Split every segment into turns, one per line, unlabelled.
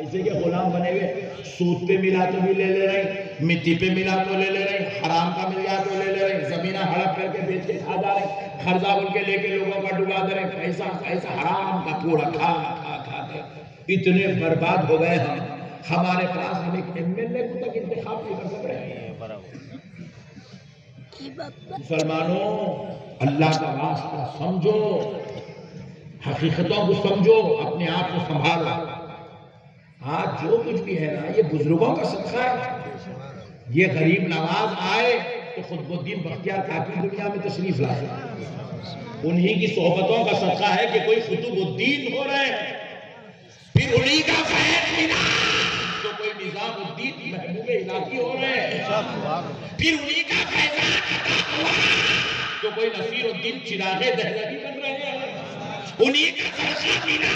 ایسے کے غلام بنے ہوئے، سود پہ ملا تو بھی لے لے رہے، مٹی پہ ملا تو لے لے رہے، حرام کا مل گیا تو لے لے رہے، زمینہ ہڑپ کر کے بیچ کے کھا جا رہے، قرضہ بول کے لے کے لوگوں کا ڈبا دے رہے، پیسہ حرام کا پورا کھا کے اتنے برباد ہو گئے ہمارے پاس ہم ایک MLA کو تک انتخاب نہیں کر سک رہے ہیں۔ مسلمانوں اللہ کا واسطہ سمجھو، حقیقتوں کو سمجھو، اپنے آپ کو سنبھالو۔ آج جو کچھ بھی ہے نا یہ بزرگوں کا صدقہ ہے۔ یہ غریب نواز آئے تو قطب الدین بختیار کاکی دنیا میں تشریف لائے، انہی کی صحبتوں کا صدقہ ہے کہ کوئی قطب الدین ہو رہے ہیں، پھر انہی کا فیض ملا تو کوئی نظام الدین محبوب الہی ہو رہے ہیں، پھر انہی کا فیضان عطا ہوا تو کوئی نصیر الدین چراغ دہلوی بن رہے ہیں، انہی کا صدقہ ملا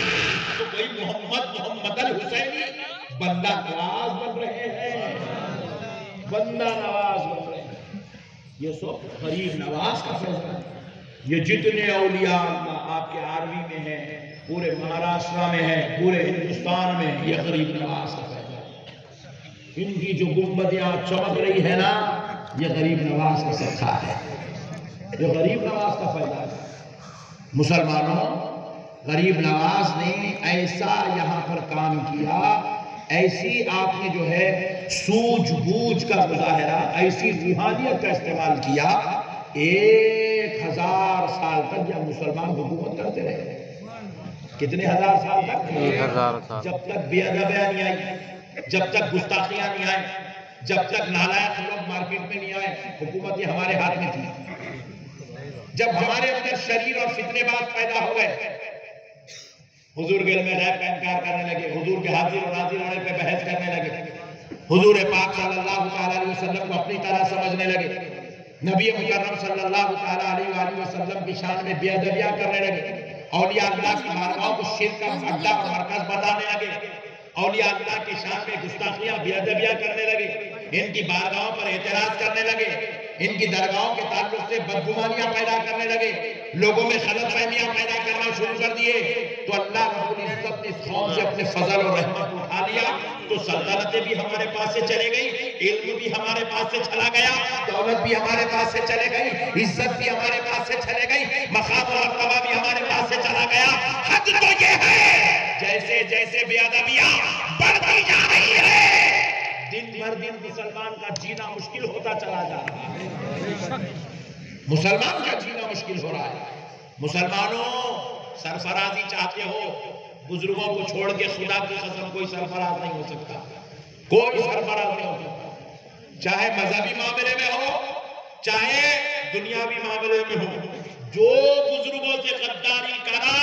تو کوئی محمد الحسینی بندہ نواز بن رہے ہیں، بندہ نواز بن رہے ہیں۔ یہ سب غریب نواز کا فیضان ہے۔ یہ جتنے اولیاء اللہ آپ کے آرمی میں ہیں، پورے مہاراشٹرا میں ہیں، پورے ہندوستان میں، یہ غریب نواز کا فیضان ہے۔ ان کی جو گنبدیاں چمک رہی ہے نا یہ غریب نواز کا صدقہ ہے، یہ غریب نواز کا فیضان ہے۔ مسلمانوں غریب نواز نے ایسا یہاں پر کام کیا، ایسی آپ نے جو ہے سوجھ بوجھ کا مظاہرہ، ایسی روحانیت کا استعمال کیا، 1000 سال تک یہ مسلمان حکومت کرتے رہے۔ کتنے ہزار سال تک؟
1000 سال۔
جب تک بے ادبیاں نہیں آئی، جب تک گستاخیاں نہیں آئیں، جب تک نالائق لوگ مارکیٹ میں نہیں آئے، حکومت یہ ہمارے ہاتھ میں تھی۔ جب ہمارے اندر شریر اور فتنے باز پیدا ہو گئے، حضور کے علم غیب کا انکار کرنے لگے، حضور کے حاضر و ناظر ہونے پہ بحث کرنے لگے، حضور پاک صلی اللہ علیہ وسلم کو اپنی طرح سمجھنے لگے، نبی مکرم صلی اللہ علیہ وسلم کی شان میں بے ادبیاں کرنے لگے، اولیاء اللہ کی بارگاہوں کو شرک کا اڈا اور مرکز بتانے لگے، اولیاء اللہ کی شان میں گستاخیاں بے ادبیاں کرنے لگے، ان کی بارگاہوں پر اعتراض کرنے لگے، ان کی درگاہوں کے تعلق سے بدگمانیاں پیدا کرنے لگے، لوگوں میں غلط فہمیاں پیدا کرنا شروع کر دیے، تو اللہ رب العزت نے اس قوم سے اپنے فضل اور رحمت اٹھا لیا، تو سلطنتیں بھی ہمارے پاس سے چلے گئی، علم بھی ہمارے پاس سے چلا گیا، دولت بھی ہمارے پاس سے چلے گئی، عزت بھی ہمارے پاس سے چلے گئی، مقام و مرتبہ بھی ہمارے پاس سے چلا گیا۔ حد تو یہ ہے جیسے جیسے بے ادبیاں بڑھتی جا رہی ہے، دن بھر دن مسلمان کا جینا مشکل ہوتا چلا جا رہا ہے، مسلمان کا جینا مشکل ہو رہا ہے۔ مسلمانوں سرفرازی چاہتے ہو، بزرگوں کو چھوڑ کے خدا کی قسم کوئی سرفراز نہیں ہو سکتا، کوئی سرفراز نہیں ہو سکتا، چاہے مذہبی معاملے میں ہو چاہے دنیاوی معاملے میں ہو، جو بزرگوں سے غداری کرا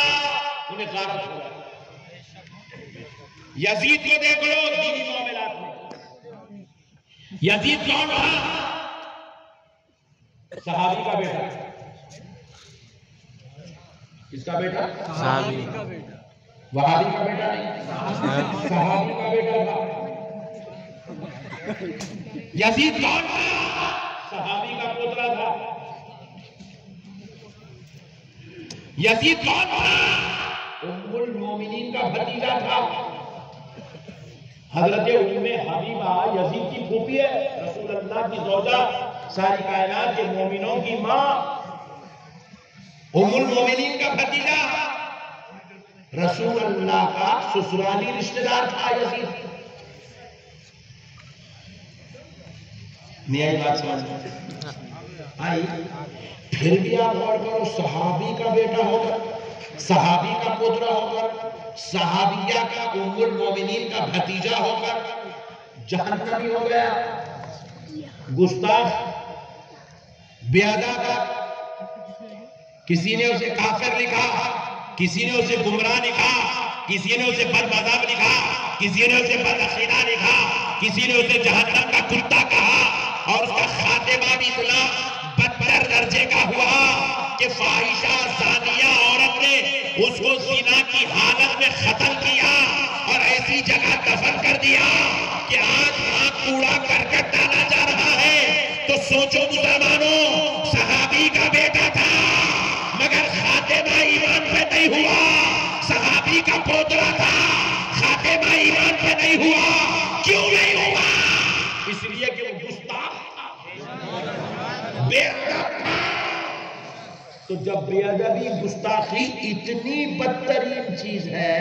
انہیں غارت ہو گیا۔ یزید کو دیکھ لو دینی معاملات میں، یزید کون تھا؟ صحابی کا بیٹا، کس کا بیٹا؟
صحابی،
وہابی کا بیٹا نہیں، صحابی کا بیٹا تھا۔ یزید کون تھا؟ صحابی کا پوترا تھا۔ یزید کون تھا؟ ام المومنین کا بھتیجا تھا۔ حضرت ام حبیبہ یزید کی پھوپھی ہے، رسول اللہ کی زوجہ، ساری کائنات کے مومنوں کی ماں، ام المومنین کا بھتیجا، رسول اللہ کا سسرالی رشتہ دار تھا یزید۔ نہیں آئی بات سمجھ آئی؟ پھر بھی آپ غور کرو، صحابی کا بیٹا ہو کر، صحابی کا پوترا ہو کر، صحابیہ کا ام المومنین کا بھتیجا ہو کر جہنمی ہو گیا، گستاخ، بے ادب، کسی نے اسے کافر لکھا، کسی نے اسے گمراہ لکھا، کسی نے اسے بد مذہب لکھا، کسی نے اسے بد عقیدہ لکھا، کسی نے اسے جہنم کا کتا کہا، اور اس کا خاتمہ بھی اتنا بدتر درجے کا ہوا کہ فاحشہ زانیہ عورت نے اس کو زنا کی حالت میں قتل کیا اور ایسی جگہ دفن کر دیا کہ آج وہاں کوڑا کرکٹ ڈالا جا رہا ہے۔ تو سوچو مسلمانوں، صحابی کا بیٹا تھا مگر خاتمہ ایمان پہ نہیں ہوا، صحابی کا پوترا تھا خاتمہ ایمان پہ اس لیے کہ وہ گستاخ تھا، بے ادب تھا۔ تو جب بے ادبی گستاخی اتنی بدترین چیز ہے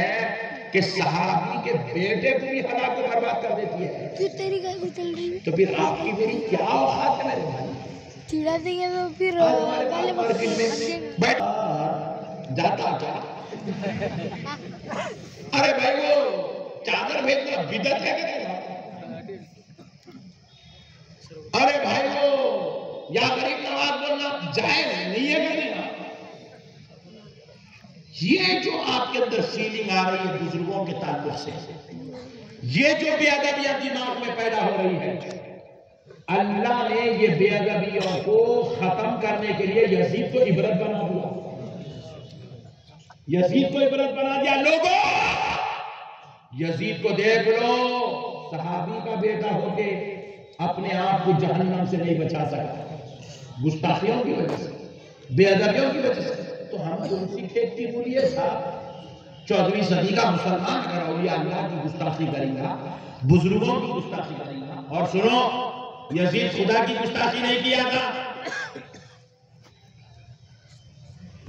کہ صحابی کے بیٹے کو بھی ہلاک و برباد کر دیتی ہے،
پھر تیری گائے کو چل رہی ہے
تو پھر آپ کی میری کیا اوقات ہے میرے بھائی؟
چڑا دیں گے تو پھر
ہمارے مارکیٹ میں بیٹھ جاتا کیا؟ ارے بھائی وہ چادر بھیجنا بدعت ہے کہ نہیں؟ ارے بھائی وہ یا غریب نواز بولنا جائز نہیں ہے کہ نہیں؟ یہ جو آپ کے اندر فیلنگ آ رہی ہے بزرگوں کے تعلق سے، یہ جو بے ادبیاں دماغ میں پیدا ہو رہی ہے، اللہ نے یہ بے ادبیوں کو ختم کرنے کے لیے یزید کو عبرت بنا دیا، یزید کو عبرت بنا دیا۔ لوگوں یزید کو دیکھ لو، صحابی کا بیٹا ہو کے اپنے آپ کو جہنم سے نہیں بچا سکا، گستاخیوں کی وجہ سے، بے ادبیوں کی وجہ سے۔ تو ہم کون سی کھیتی بولی ہے صاحب؟ 14ویں صدی کا مسلمان اگر اولیاء اللہ کی گستاخی کرے گا، بزرگوں کی گستاخی کرے گا، اور سنو یزید خدا کی گستاخی نہیں کیا تھا،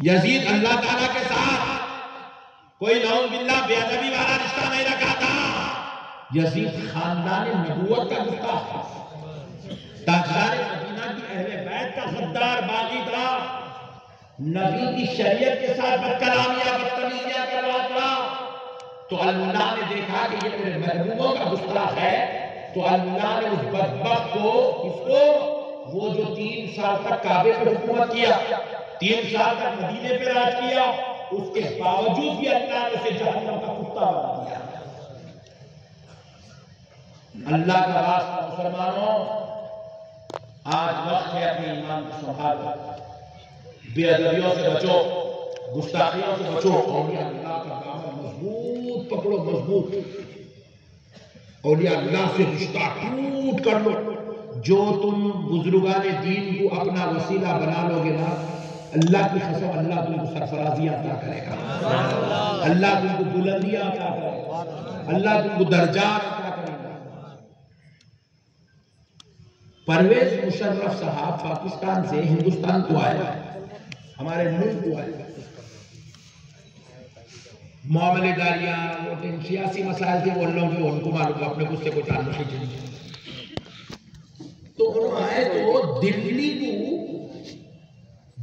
یزید اللہ تعالیٰ کے ساتھ کوئی نعوذ باللہ بے ادبی والا رشتہ نہیں رکھا تھا، یزید خاندان نبوت کا گستاخ تھا، تاجدار مدینہ کی اہل بیت کا غدار باغی تھا، نبی کی شریعت کے ساتھ بدکلامیاں بدتمیزیاں کر رہا تھا۔ تو اللہ نے دیکھا کہ یہ میرے محبوبوں کا گستاخ ہے، تو اللہ نے اس بدبخت کو، اس کو، وہ جو 3 سال تک کعبے پر حکومت کیا، 3 سال تک مدینے پہ راج کیا، اس کے باوجود بھی اللہ نے اسے جہنم کا کتا بنا دیا۔ اللہ کا واسطہ مسلمانوں، آج وقت ہے اپنے ایمان کو سنبھالو، بے ادبیوں سے بچو، گستاخیوں سے بچو، اولیاء اللہ کا دامن مضبوط پکڑو، مضبوط، اولیاء اللہ سے رشتہ ٹوٹ کر لو۔ جو تم بزرگان دین کو اپنا وسیلہ بنا لو گے نا، اللہ کی قسم اللہ تم کو سرفرازیاں عطا کرے گا، اللہ تم کو بلندیاں عطا کرے گا، اللہ تم کو درجات عطا کرے گا۔ پرویز مشرف صاحب پاکستان سے ہندوستان کو آئے، ہمارے ملک کو آئے، معاملے داریاں سیاسی مسائل تھے، وہ لوگ ان کو معلوم، اپنے کو اس سے کوئی تعلق نہیں۔ تو انہوں آئے تو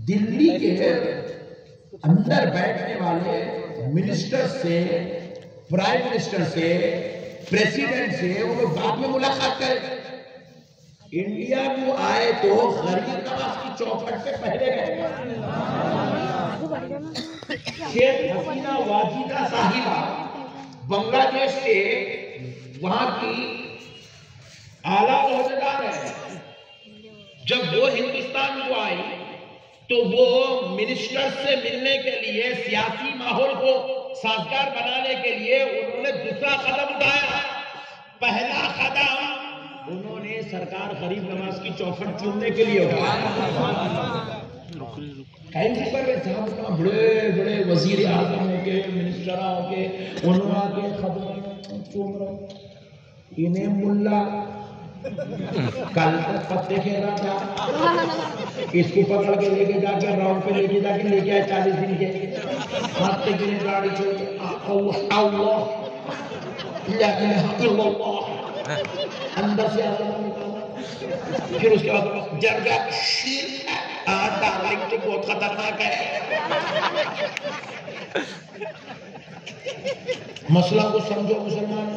دلی کے اندر بیٹھنے والے منسٹر سے، پرائم منسٹر سے، پریسیڈنٹ سے وہ لوگ بعد میں ملاقات کرے۔ انڈیا کو آئے تو غریب نواز کی چوکھٹ پہ پہلے گئے، شیخ حسینہ واجدہ صاحبہ بنگلہ دیش سے وہاں کی اعلیٰ عہدیدار ہے، جب وہ ہندوستان کو آئی تو وہ منسٹر سے ملنے کے لیے، سیاسی ماحول کو سازگار بنانے کے لیے انہوں نے دوسرا قدم اٹھایا۔ پہلا قدم انہوں نے سرکار غریب نواز کی چوکھٹ چومنے کے لیے اٹھایا۔ بڑے بڑے وزیر اعظم ہو کے، منسٹر ہو کے، انہوں آ کے خدمت چوم رہے، انہیں ملا کل تک پتے کھیل رہا تھا، اس کو پکڑ کے لے کے جا کے راؤنڈ پہ لے کے جا کے لے کے آئے 40 دن کے، ہفتے کے لیے گاڑی چھوڑی، اللہ لا الہ الا اللہ، اندر سے آزاد نکالا، پھر اس کے بعد جب جا شیر ڈارلنگ تو بہت خطرناک ہے۔ مسئلہ کو سمجھو مسلمان،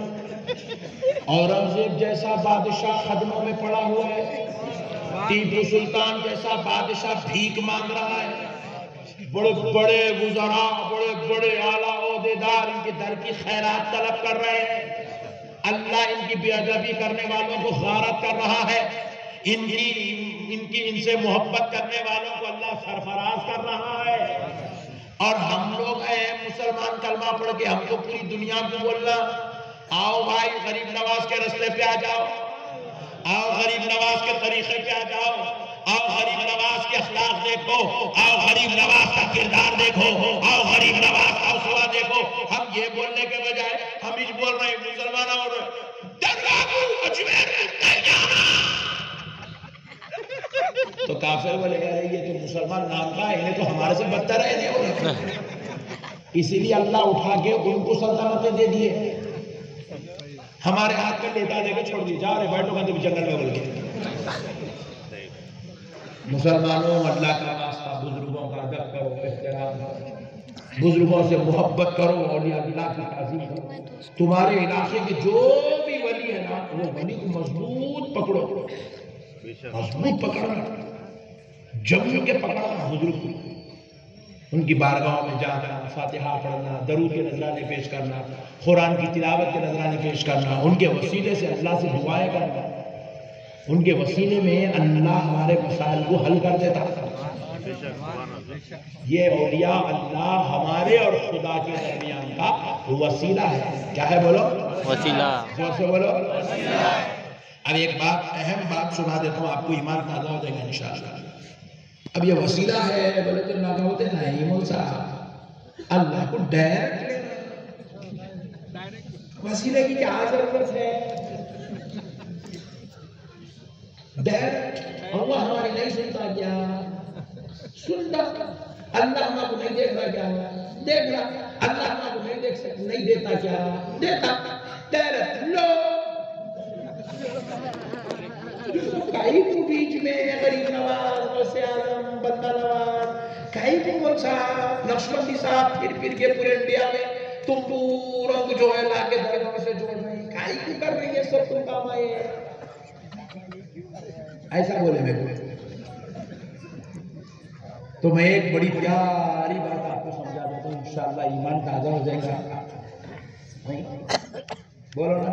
اورنگزیب جیسا بادشاہ خدمت میں پڑا ہوا ہے، ٹیپو سلطان جیسا بادشاہ بھیک مانگ رہا ہے، بڑے بڑے وزراء، بڑے بڑے اعلیٰ عہدیدار ان کے در کی خیرات طلب کر رہے ہیں، اللہ ان کی بے ادبی کرنے والوں کو غارت کر رہا ہے، ان سے محبت کرنے والوں کو اللہ سرفراز کر رہا ہے، اور ہم لوگ ہیں مسلمان کلمہ پڑھ کے ہم کو پوری دنیا کو بولنا، آؤ بھائی غریب نواز کے رستے پہ آ جاؤ، آؤ غریب نواز کے طریقے پہ آ جاؤ، آؤ غریب نواز کے اخلاق دیکھو، آؤ غریب نواز کا کردار دیکھو، آؤ غریب نواز کا اسوہ دیکھو۔ ہم یہ بولنے کے بجائے ہم ہی بول رہے ہیں مسلمان اور اجمیر میں نہیں جانا، کافر بولے گا یہ تو مسلمان نام کا ہے، انہیں تو ہمارے سے بدتر ہے اسی لیے اللہ اٹھا کے ان کو سلطنتیں دے دیے، ہمارے ہاتھ میں لیتا دے کے چھوڑ دی، جا رہے بیٹھو گا تو جنگل میں بول کے۔ مسلمانوں اللہ کا واسطہ بزرگوں کا ادب کرو، احترام کرو، بزرگوں سے محبت کرو، اولیاء اللہ کی تعظیم کرو۔ تمہارے علاقے کے جو بھی ولی ہے نا وہ ولی کو مضبوط پکڑو، مضبوط پکڑنا، جم کے پکڑنا بزرگ کو، ان کی بارگاہوں میں جانا، فاتحہ پڑھنا، درود کے نذرانے پیش کرنا، قرآن کی تلاوت کے نذرانے پیش کرنا، ان کے وسیلے سے اللہ سے دعائیں کرنا، ان کے وسیلے میں اللہ ہمارے مسائل کو حل کر دیتا۔ یہ اولیاء اللہ ہمارے اور خدا کے درمیان کا وسیلہ ہے۔ کیا ہے بولو؟ وسیلہ۔ زور سے بولو۔ اب ایک بات، اہم بات سنا دیتا ہوں آپ کو، ایمان تازہ ہو جائے گا انشاءاللہ۔ اب یہ وسیلہ ہے بولے تو نہ کہتے نہیں مول صاحب، اللہ کو ڈائریکٹ وسیلے کی کیا ضرورت ہے؟ ڈائریکٹ اللہ ہماری نہیں سنتا کیا؟ سنتا۔ اللہ ہمارا کو نہیں دیکھ رہا کیا؟ دیکھ رہا۔ اللہ ہمارا کو نہیں دیکھ سکتا، نہیں دیتا کیا؟ دیتا۔ ڈائریکٹ لو کئی کو بیچ میں غریب نواز، غوث اعظم، بندہ نواز، کئی کو مول صاحب، نقشبندی صاحب پھر کے پورے انڈیا میں تم پوروں کو جو ہے لا کے درگاہ سے جوڑ رہے ہیں، کئی کو کر رہی ہے، سب تم کام آئے ہیں۔ ایسا بولے میں کو تو میں ایک بڑی پیاری بات آپ کو سمجھا دیتا ہوں، انشاءاللہ ایمان تازہ ہو جائے گا۔ بولو نا۔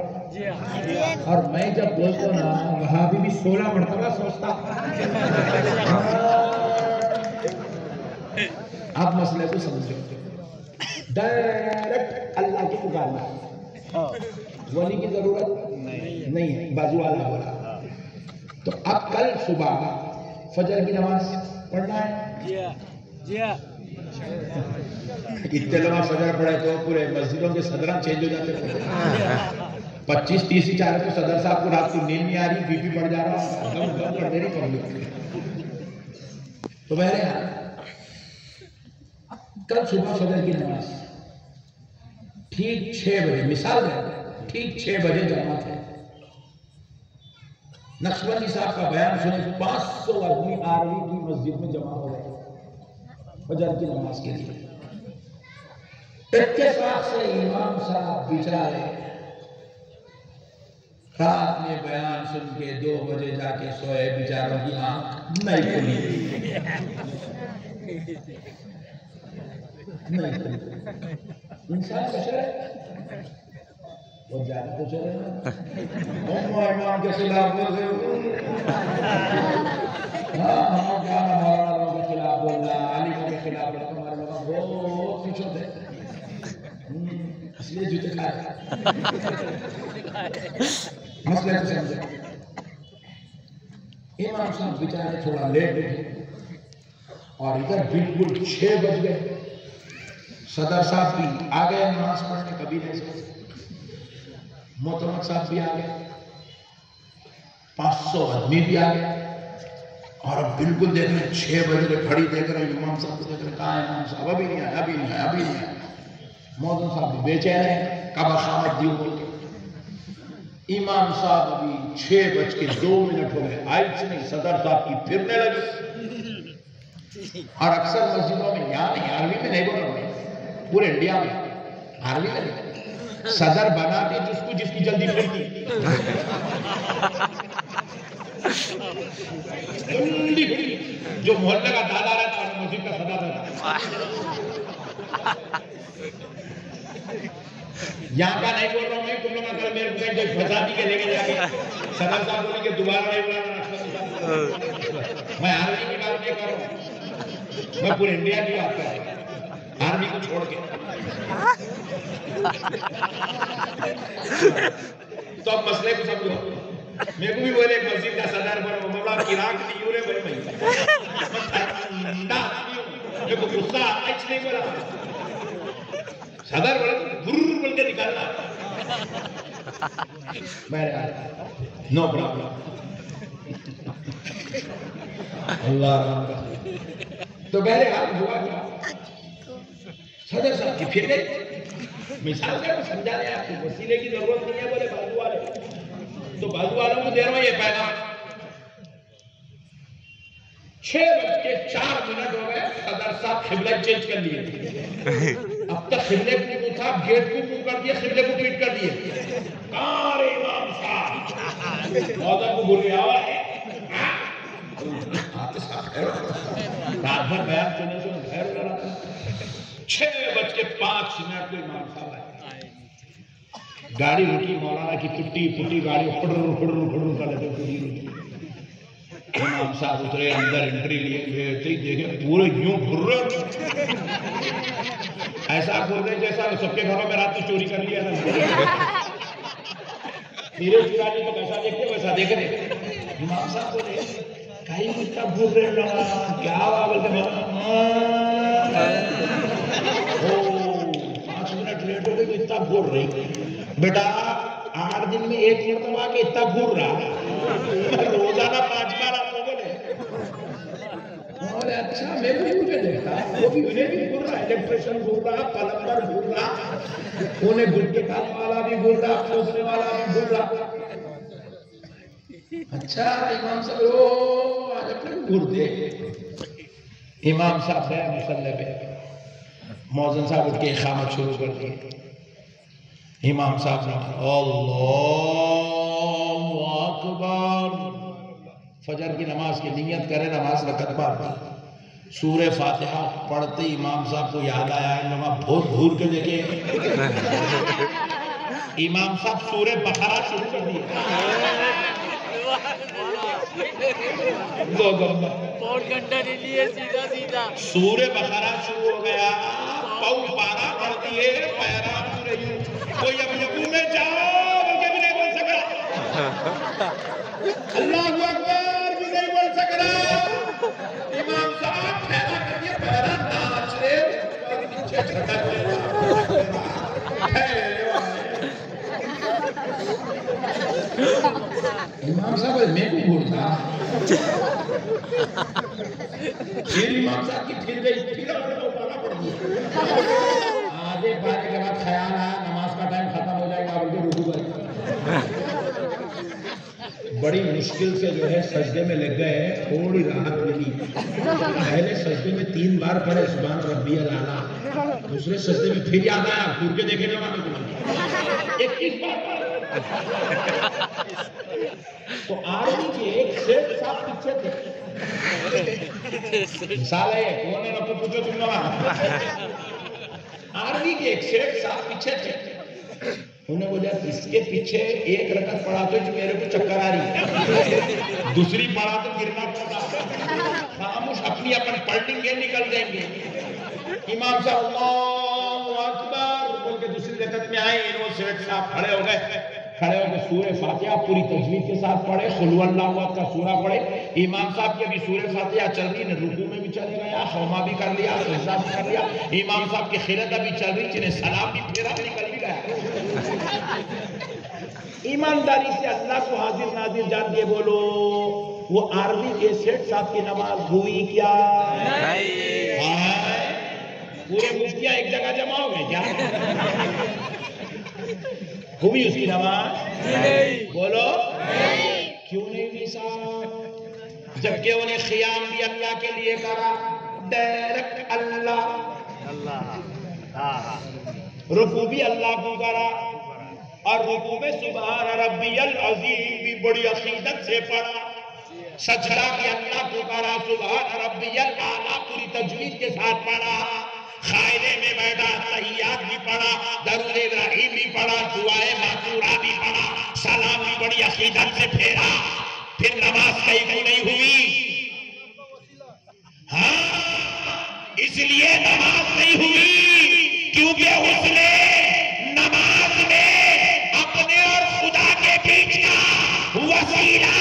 اور میں جب بولتا ہوں نا وہاں بھی 16 مرتبہ سوچتا۔ آپ مسئلے کو سمجھو، ڈائریکٹ اللہ کی پکارنا، ولی کی ضرورت نہیں ہے، بازو والا بولا۔ تو اب کل صبح فجر کی نماز پڑھنا ہے۔ اتنے لوگ فجر پڑھے تو پورے مسجدوں کے صدران چینج ہو جاتے ہیں، 25-30 چارے تو صدر صاحب کو رات کو نیند نہیں آ رہی، بی پی بڑھ جا رہا، دم کر دے رہی پبلک۔ تو بہرحال کل صبح فجر کی نماز ٹھیک 6 بجے، مثال ہے ٹھیک 6 بجے جماعت ہے۔ نقشبندی صاحب کا بیان سنے 500 آدمی آروی کی مسجد میں جمع ہو گئے فجر کی نماز کے لیے۔ اتفاق سے امام صاحب بیچارے رات میں بیان سن کے 2 بجے جا کے سوئے، بیچاروں کی آنکھ نہیں کھلی، انسان بشر ہے، وہ زیادہ تو چلے نا، امام کے خلاف بول رہے ہو، ہاں جانا مولانا کے خلاف بولنا، علی کے خلاف بولنا، ہمارے لوگ بہت پیچھے تھے، اس لیے جوتے کھائے۔ مسئلہ کو سمجھے، امام صاحب بیچارے تھوڑا لیٹ اٹھے اور ادھر بالکل 6 بج گئے، صدر صاحب بھی آ گئے نماز پڑھنے، کبھی نہیں سکتے، محترم صاحب بھی آ گئے، 500 آدمی بھی آ گئے، اور اب بالکل دیکھ رہے 6 بج گئے، گھڑی دیکھ رہے امام صاحب کو دیکھ رہے، کہاں ہے امام صاحب؟ ابھی نہیں آئے، ابھی نہیں آئے، ابھی نہیں آئے۔ محترم صاحب بھی بے چین ہیں، کب آمد دیو بول کے۔ امام صاحب ابھی 6:02 ہو گئے، آئے نہیں، صدر صاحب کی پھرنے لگے۔ اور اکثر مسجدوں میں یہاں نہیں، عربی میں نہیں بول رہے، پورے انڈیا میں عربی میں نہیں، صدر بناتے جس کو جس کی جلدی پھرتی، جلدی پھرتی، جو محلہ کا دادا رہتا ہے مسجد کا صدر رہتا ہے۔ یہاں کا نہیں بول رہا ہوں میں، تم لوگ اگر میرے کو کہیں فسادی کے لے کے جا کے صدر صاحب بولیں کہ دوبارہ نہیں بلانا، میں عربی کی بات نہیں کر رہا ہوں، میں پورے انڈیا کی بات کر رہا ہوں، عربی کو چھوڑ کے۔ تو اب مسئلے کو سمجھو، میرے کو بھی بولے ایک مسجد کا صدر بنو، مولا عراق کی یورے بڑے بھائی، میرے کو غصہ اچھ نہیں بولا، صدر بڑے ضرور بول کے نکالنا، نو پرابلم۔ اللہ تو بہرحال ہوا کیا صدر صاحب کی پھر مثال سے سمجھانے آپ کو وسیلے کی ضرورت نہیں ہے بولے بازو والے تو بازو والوں کو دے رہا ہوں یہ پیغام 6:04 ہو گئے صدر صاحب قبلہ چینج کر لیے اب تک قبلے کو منہ تھا گیٹ کو منہ کر دیا قبلے کو پیٹ کر دیے کہاں رے امام صاحب موضوع کو بول رہا ہے رات بھر بیان سنے گھر ہو رہا تھا 6:05 کو امام صاحب آئے گاڑی رکی مولانا کی ٹوٹی پھوٹی گاڑی پھڑ کر لیتے پوری رکی امام صاحب اترے اندر انٹری لیے دیکھے پورے یوں گھر رہے ایسا گھر رہے جیسا سب کے گھروں میں رات کو چوری کر لیا تھا میرے چرانی کو کیسا دیکھتے ویسا دیکھ رہے امام صاحب بولے کہیں کتا گھر رہے لگا کیا ہوا بولتے 5 منٹ لیٹ ہو گئی تو اتنا گھر رہی بیٹا 8 دن میں 1 مرتبہ کے اتنا گھر رہا روزانہ 5 بار آپ کو بولے اچھا میں بھی مجھے دیکھتا وہ بھی انہیں بھی گھر رہا الیکٹریشن گھر رہا پلمبر گھر رہا انہیں گھٹے کھانے والا بھی گھر رہا پوسنے والا بھی گھر رہا اچھا امام صاحب آج اپنے گھر دے امام صاحب ہے مسلح پہ موذن صاحب اٹھ کے اقامت شروع کر دی امام صاحب نے اللہ اکبر فجر کی نماز کی نیت کرے نماز رکعت پڑھ سورہ فاتحہ پڑھتے امام صاحب کو یاد آیا نماز بہت گھور کے دیکھے امام صاحب سورہ بقرہ شروع کر دیے سورہ بقرہ شروع ہو گیا پاؤ پارا پڑھ دیے پیرام رہی کوئی اب رکوع میں جاؤ بلکہ بھی نہیں بول سکا اللہ اکبر بھی نہیں بول سکا امام صاحب پھیلا کر دیا پیرا ناچ رہے نیچے چھٹک رہے امام صاحب میں کو بھول تھا پھر امام صاحب کی پھر گئی پھر پڑھنا پڑ گیا آگے بارے کے بعد خیال آیا نماز کا ٹائم ختم ہو جائے گا بلکہ رکوع کریں بڑی مشکل سے جو ہے سجدے میں لگ گئے تھوڑی راحت ملی پہلے سجدے میں 3 بار پڑھے سبحان ربی الاعلیٰ دوسرے سجدے میں پھر یاد آیا گھر کے دیکھے جانا میں 21 بار تو آرمی کے ایک شیخ صاحب پیچھے تھے مثال ہے کون ہے نہ پوچھو تم نہ آرمی کے ایک شیخ صاحب پیچھے تھے انہیں بولا اس کے پیچھے 1 رکعت پڑھا تو میرے کو چکر آ رہی دوسری پڑھا تو گرنا پڑتا خاموش اپنی اپن پلٹیں گے نکل دیں گے امام صاحب اللہ اکبر بول کے دوسری رکعت میں آئے انہوں شیخ صاحب کھڑے ہو گئے سورہ فاتحہ پوری تجوید کے ساتھ پڑھے قل هو اللہ احد کا سورہ پڑھے امام صاحب کی ابھی سورہ فاتحہ چل رہی ہے رکوع میں بھی چلے گیا خوما بھی کر لیا سجدہ بھی کر لیا امام صاحب کی خیرت ابھی چل رہی جنہیں سلام بھی پھیرا نکل بھی گیا ایمانداری سے اللہ کو حاضر ناظر جان کے بولو وہ آرمی کے سیٹ صاحب کی نماز ہوئی کیا پورے مفتیاں ایک جگہ جمع ہو گئے کیا ہوئی اس کی نماز بولو کیوں نہیں ہوئی صاحب جبکہ انہیں قیام بھی اللہ کے لیے کرا ڈائریکٹ اللہ رکوع بھی اللہ کو کرا اور رکوع میں سبحان ربی العظیم بھی بڑی عقیدت سے پڑھا سجدہ بھی اللہ کو کرا سبحان ربی الاعلیٰ پوری تجوید کے ساتھ پڑھا خائرے میں بیٹھا تحیات بھی پڑھا درود ابراہیم بھی پڑھا دعائے معصورہ بھی پڑھا سلام بھی بڑی عقیدت سے پھیرا پھر نماز کہیں کو نہیں ہوئی ہاں اس لیے نماز نہیں ہوئی کیونکہ اس نے نماز میں اپنے اور خدا کے بیچ کا وسیلہ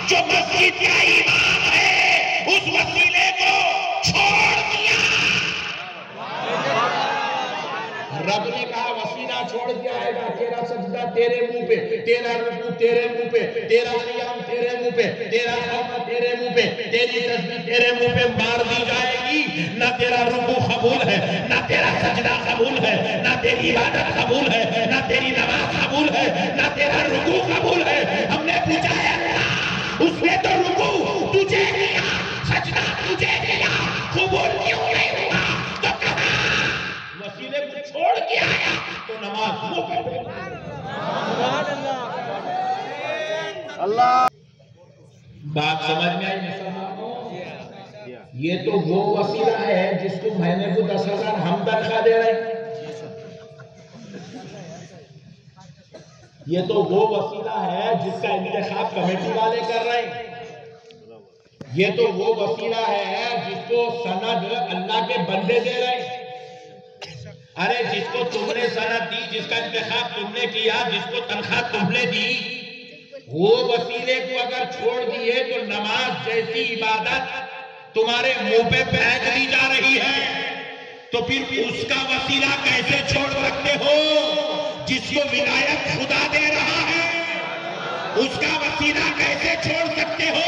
جو مسجد کا امام ہے اس وسیلے کو چھوڑ دیا رب نے کہا وسیلہ چھوڑ دیا ہے گا تیرا سجدہ تیرے منہ منہ پہ، تیرا رکوع تیرے منہ پہ، تیرا قیام تیرے منہ پہ، تیرا خوف تیرے منہ پہ، تیری تسبیح تیرے منہ پہ مار دی جائے گی، نہ تیرا رکوع قبول ہے، نہ تیرا سجدہ قبول ہے، نہ تیری عبادت قبول ہے، نہ تیری نماز قبول ہے، نہ تیرا رکوع قبول ہے۔ ہم نے پوچھا ہے اللہ، اس نے تو رکوع تجھے دیا، سجدہ تجھے دیا، قبول کیوں نہیں ہوا؟ تو کہا وسیلے کو چھوڑ کے آیا تو نماز وہ پڑھے۔
اللہ
بات سمجھ میں آئی مسلمانوں؟ یہ تو وہ وسیلہ ہے جس کو مہینے کو 10,000 ہم تنخواہ دے رہے ہیں۔ یہ تو وہ وسیلہ ہے جس کا انتخاب کمیٹی والے کر رہے ہیں۔ یہ تو وہ وسیلہ ہے جس کو سند اللہ کے بندے دے رہے ہیں۔ ارے جس کو تم نے سند دی، جس کا انتخاب تم نے کیا، جس کو تنخواہ تم نے دی، وہ وسیلے کو اگر چھوڑ دیے تو نماز جیسی عبادت تمہارے منہ پہ پھینک دی جا رہی ہے، تو پھر اس کا وسیلہ کیسے چھوڑ سکتے ہو جس کو ولایت خدا دے رہا ہے؟ اس کا وسیلہ کیسے چھوڑ سکتے ہو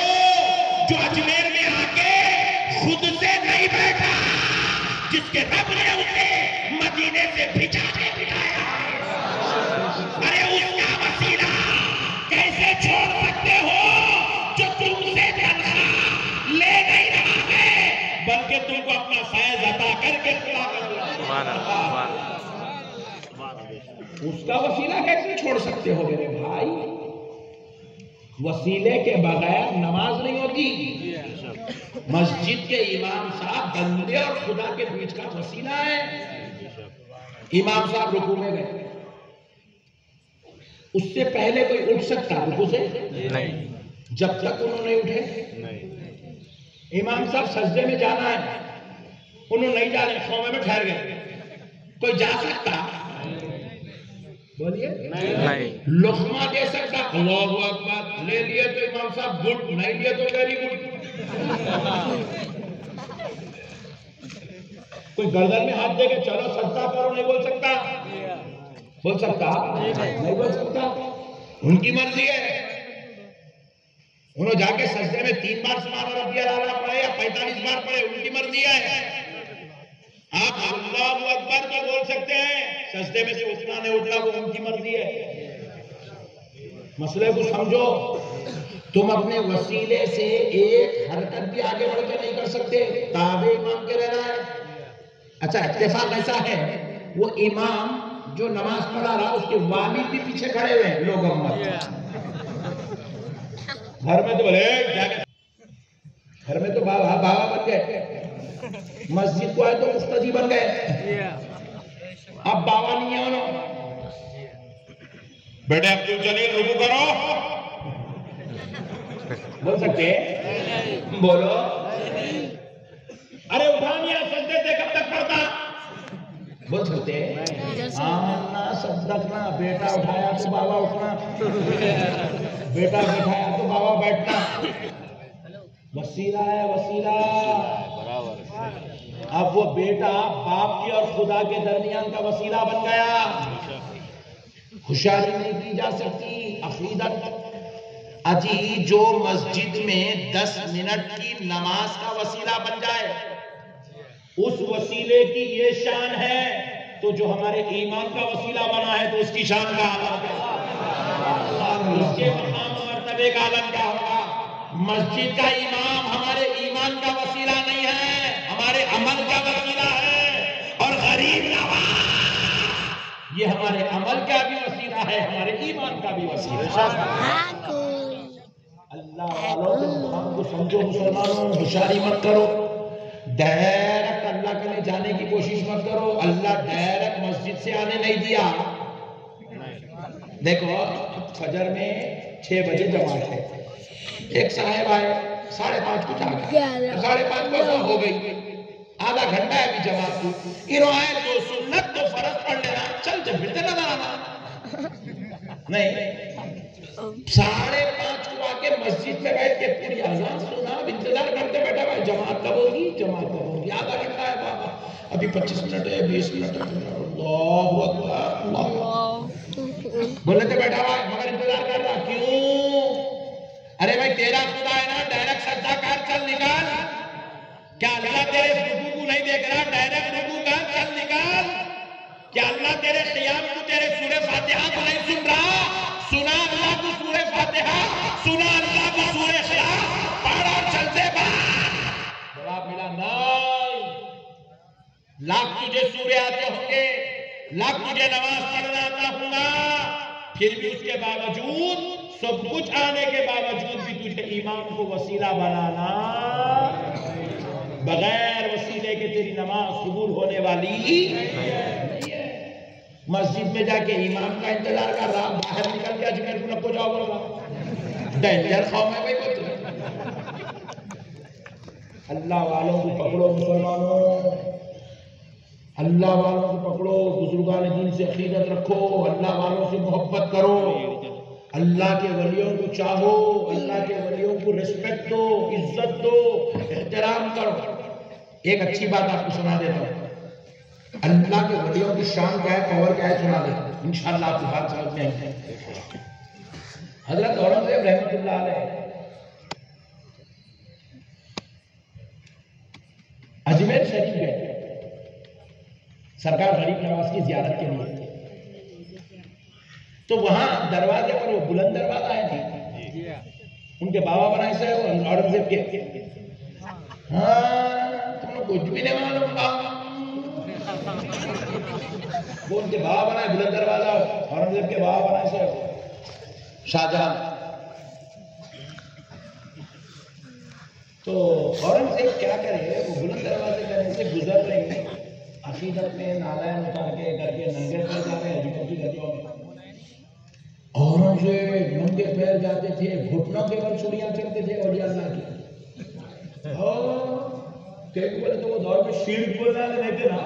جو اجمیر میں آ کے خود سے نہیں بیٹھا، جس کے رب نے اسے مدینے سے بھجا کے بٹھایا؟ ارے اس کا وسیلہ کیسے چھوڑ سکتے ہو جو تم سے تنخواہ لے نہیں رہا ہے بلکہ تم کو اپنا فیض عطا کر کے پورا کر رہا ہے؟ اس کا وسیلہ کیسے چھوڑ سکتے ہو میرے بھائی؟ وسیلے کے بغیر نماز نہیں ہوتی۔ مسجد کے امام صاحب بندے اور خدا کے بیچ کا وسیلہ ہے۔ امام صاحب رکوع میں گئے، اس سے پہلے کوئی اٹھ سکتا رکوع سے؟ نہیں، جب تک انہوں نے اٹھے۔ امام صاحب سجدے میں جانا ہے، انہوں نہیں جا رہے، خیمے میں ٹھہر گئے، کوئی جا سکتا؟ بولیے نہیں۔ لقمہ دے سکتا؟ اللہ اکبر، لے لیے تو امام صاحب گڈ، نہیں لیے تو ویری گڈ۔ کوئی گردن میں ہاتھ دے کے چلو سجدہ کرو، نہیں بول سکتا؟ بول سکتا؟ نہیں بول سکتا۔ ان کی مرضی ہے، انہوں جا کے سجدے میں 3 بار سبحان ربی الاعلیٰ پڑھے یا 45 بار پڑھے، ان کی مرضی ہے۔ آپ اللہ اکبر تو بول سکتے ہیں، سجدے میں سے اٹھنا نہیں اٹھنا وہ ان کی مرضی ہے۔ مسئلے کو سمجھو، تم اپنے وسیلے سے ایک حرکت بھی آگے بڑھ کے نہیں کر سکتے، تابع امام کے رہنا ہے۔ اچھا اتفاق ایسا ہے، وہ امام جو نماز پڑھا رہا اس کے والد بھی پیچھے کھڑے ہوئے ہیں، لوگ امت گھر میں تو بولے گھر میں تو بابا بن گئے، مسجد کو آئے تو مفتدی بن گئے، اب بابا نہیں ہے انہوں۔ بیٹے عبدال جلیل رکوع کرو، بول سکتے؟ بولو۔ ارے اٹھانیا سجدے تھے کب تک پڑھتا؟ بول سکتے؟ آمنا صدقنا، بیٹا اٹھایا تو بابا اٹھنا، بیٹا بٹھایا تو بابا بیٹھنا۔ وسیلہ ہے وسیلہ۔ اب وہ بیٹا باپ کی اور خدا کے درمیان کا وسیلہ بن گیا۔ ہوشیاری نہیں کی جا سکتی، عقیدت۔ اجی جو مسجد میں 10 منٹ کی نماز کا وسیلہ بن جائے، اس وسیلے کی یہ شان ہے، تو جو ہمارے ایمان کا وسیلہ بنا ہے تو اس کی شان کا عالم ہے، اس کے مقام و مرتبے کا عالم کیا ہوگا؟ مسجد کا امام ہمارے ایمان کا وسیلہ نہیں ہے، ہمارے عمل کا وسیلہ ہے، اور غریب نواز یہ ہمارے عمل کا بھی وسیلہ ہے، ہمارے ایمان کا بھی وسیلہ ہے۔ اللہ والوں ہم کو سمجھو مسلمانوں، ہوشیاری مت کرو، ڈائریکٹ اللہ کے لئے جانے کی کوشش مت کرو۔ اللہ ڈائریکٹ مسجد سے آنے نہیں دیا۔ دیکھو فجر میں 6 بجے جماعت ہے، ایک صاحب آئے 5:30 کچھ آ گئے، 5:30 کو ہو گئی، آدھا گھنٹہ ہے ابھی جماعت کو، انہوں آئے تو سنت تو فرض پڑھ لینا، چلتے پھرتے نظر آنا نہیں۔ 5:30 کو آ کے مسجد میں بیٹھ کے پوری اذان سنا، انتظار کرتے بیٹھا بھائی جماعت کب ہوگی، جماعت کب ہوگی، آدھا گھنٹہ ہے بابا، ابھی 25 منٹ ہے، 20 منٹ ہے، اللہ اکبر اللہ بولنے سے بیٹھا ہوا ہے مگر انتظار کر رہا. کیوں؟ ارے بھائی تیرا خدا ہے نا, ڈائریکٹ سجدہ کر, چل نکال. کیا اللہ تیرے رکوع کو نہیں دیکھ رہا؟ ڈائریکٹ رکوع کر, چل نکال. کیا اللہ تیرے قیام کو, تیرے سورہ فاتحہ کو نہیں سن رہا؟ سنا اللہ کو سورہ فاتحہ, سنا اللہ کو سورہ اخلاص, پڑھ اور چل دے باہر. جواب ملا نہیں. لاکھ تجھے سورے آتے ہوں گے, لاکھ تجھے نماز پڑھنا آتا ہوگا, پھر بھی اس کے باوجود, سب کچھ آنے کے باوجود بھی تجھے ایمان کو وسیلہ بنانا, بغیر وسیلے کے تیری نماز قبول ہونے والی نہیں ہے. مسجد میں جا کے امام کا انتظار کر رہا, باہر نکل کے اجمیر کو نکو جاؤ بول رہا. ڈینجر قوم ہے بھائی کوئی. اللہ والوں کو پکڑو مسلمانوں, اللہ والوں کو پکڑو, بزرگان دین سے عقیدت رکھو, اللہ والوں سے محبت کرو, اللہ کے ولیوں کو چاہو, اللہ کے ولیوں کو رسپیکٹ دو, عزت دو, احترام کرو. ایک اچھی بات آپ کو سنا دیتا ہوں, اللہ کے ولیوں کی شان کیا ہے, پاور کیا ہے, سنا دیتا ہوں, انشاءاللہ آپ کو بات سمجھ میں آئے گی. حضرت اورنگزیب رحمۃ اللہ علیہ اجمیر شریف گئے سرکار غریب نواز کی زیارت کے لیے. تو وہاں دروازے پر وہ بلند دروازہ ہے نہیں, ان کے بابا بنائے سے اورنگزیب کے. ہاں تم نے کچھ بھی نہیں معلوم گا, وہ ان کے بابا بنائے بلند دروازہ, اورنگزیب کے بابا بنائے سے شاہجہاں. تو اورنگزیب کیا کرے, وہ بلند دروازے کرنے سے گزر رہے ہیں, عقیدت میں نالائن اتار کے کر کے ننگے پیر جا رہے ہیں کی گلیوں میں. اورنگزیب ننگے پیر جاتے تھے, گھٹنوں کے بل چھڑیاں چلتے تھے اولیاء اللہ کی. کئی بولے تو وہ دور میں شیر بولنا نہیں تھے نا,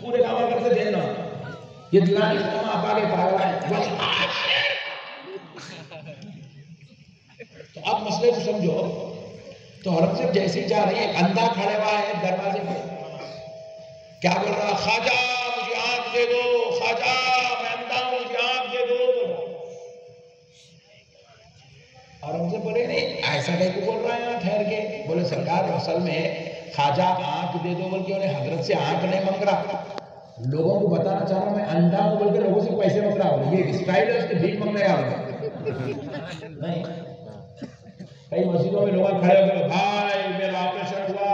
پورے کام کرتے تھے نا, یہ دلانی قوم آپ آگے پاگا ہے. تو آپ مسئلے کو سمجھو. تو اورنگزیب جیسے ہی جا رہے ہیں, اندھا کھڑے ہوا ہے دروازے پہ, کیا بول رہا, خواجہ مجھے آنکھ دے دو, خواجہ میں اندھا ہوں مجھے آنکھ دے دو. اورنگزیب بولے نہیں ایسا نہیں کو بول رہا ہے ٹھہر کے. بولے سرکار اصل میں خواجہ آنکھ دے دو بول کے انہیں حضرت سے آنکھ نہیں مانگ رہا, لوگوں کو بتانا چاہ رہا میں اندھا ہوں بول کے لوگوں سے پیسے مانگ رہا ہوں. یہ اسٹائل ہے اس کے بھیک مانگنے آ رہا نہیں. کئی مسجدوں میں لوگ کھڑے ہوئے, بھائی میرا آپریشن ہوا,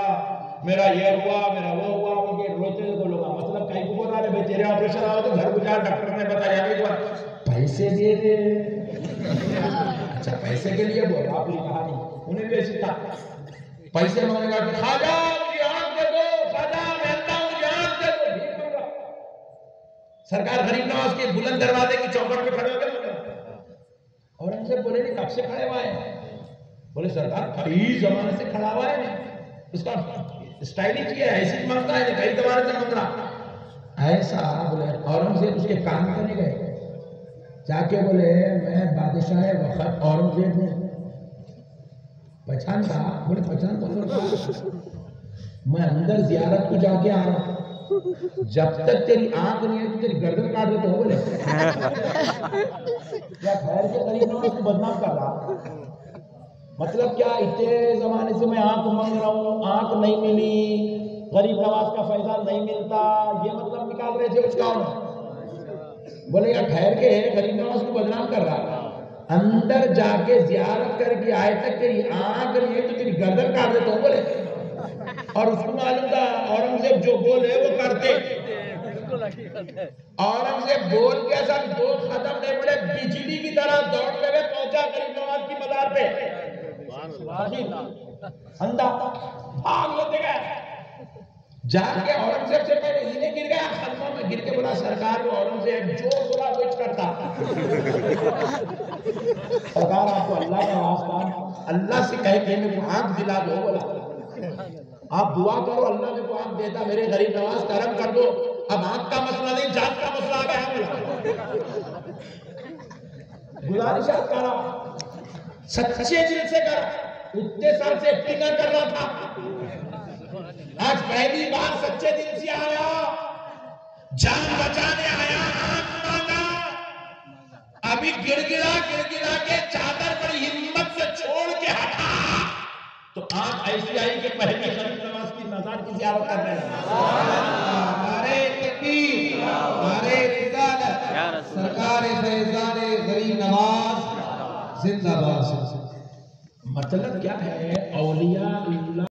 میرا یہ ہوا, میرا وہ ہوا, وہ کہ روتے تو لوگ مطلب کہیں کو بول رہا ہے بھائی تیرے آپریشن آؤ تو گھر گزار ڈاکٹر نے بتایا ایک بار پیسے دیے تھے. اچھا پیسے کے لیے بول رہا, آپ نے کہا نہیں, انہیں بھی ایسی تھا پیسے مانگے گا کہ خواجہ مجھے آنکھ دے دو, خواجہ میں اندھا ہوں مجھے آنکھ دے دو, بھیک مانگ رہا. سرکار غریب نواز کے بلند دروازے کی چوکھٹ پہ کھڑے ہو گئے. اورنگزیب بولے نہیں کب سے کھڑے ہوئے ہیں؟ بولے سرکار کئی زمانے سے کھڑا ہوا ہے, اس کا اسٹائل ہی کیا ہے, ایسی مانگتا ہے کئی زمانے سے مانگ رہا ایسا. بولے اورنگزیب اس کے کان پہ نہیں گئے, جا کے بولے میں بادشاہ وقت اورنگزیب ہوں. پہچانتا؟ بولے پہچانتا, میں اندر زیارت کو جا کے آ رہا ہوں, جب تک تیری آنکھ نہیں ہے تو تیری گردن کاٹ دیتا ہوں. بولے کیا خیر کے قریب نواز کو بدنام کر رہا, مطلب کیا اتنے زمانے سے میں آنکھ مانگ رہا ہوں, آنکھ نہیں ملی, غریب نواز کا فیضان نہیں ملتا, یہ مطلب نکال رہے تھے اس کا. بولے یا ٹھہر کے غریب نواز کو بدنام کر رہا, اندر جا کے زیارت کر کے آئے تک تیری آنکھ نہیں ہے تو تیری گردن کاٹ دیتا ہوں. بولے اور اس کو معلوم تھا اورنگزیب جو بولے وہ کرتے. اورنگزیب بول کے سب دو ختم نہیں پڑے, بجلی کی طرح دوڑتے ہوئے پہنچا غریب نواز کی مزار پہ. اندھا بھاگ لیتے گئے, جا کے اورنگزیب سے پہلے انہیں گر گیا, خلفوں میں گر کے بولا سرکار کو اورنگزیب جو بولا کچھ کرتا. سرکار آپ کو اللہ کا واسطہ, اللہ سے کہے کہ میرے کو آنکھ دلا دو. بولا آپ دعا کرو اللہ میرے کو آنکھ دیتا, میرے غریب نواز کرم کر دو. اب آنکھ کا مسئلہ نہیں جان کا مسئلہ آ گیا. گزارشات کرا, سچے دل سے کرا, اتنے سال سے ایکٹنگ کر رہا تھا, آج پہلی بار سچے دل سے آیا, جان بچانے آیا, آنکھ مانگا. کبھی گڑ گڑا کے چادر بڑی ہمت سے چھوڑ کے ہٹا تو آنکھ ایسی آئی کہ پہلی غریب نواز کی مزار کی زیارت کر رہے ہیں.
نعرہ تکبیر، نعرہ رسالت، سرکار فیضان غریب نواز زندہ باد.
مطلب کیا ہے؟ اولیاء اللہ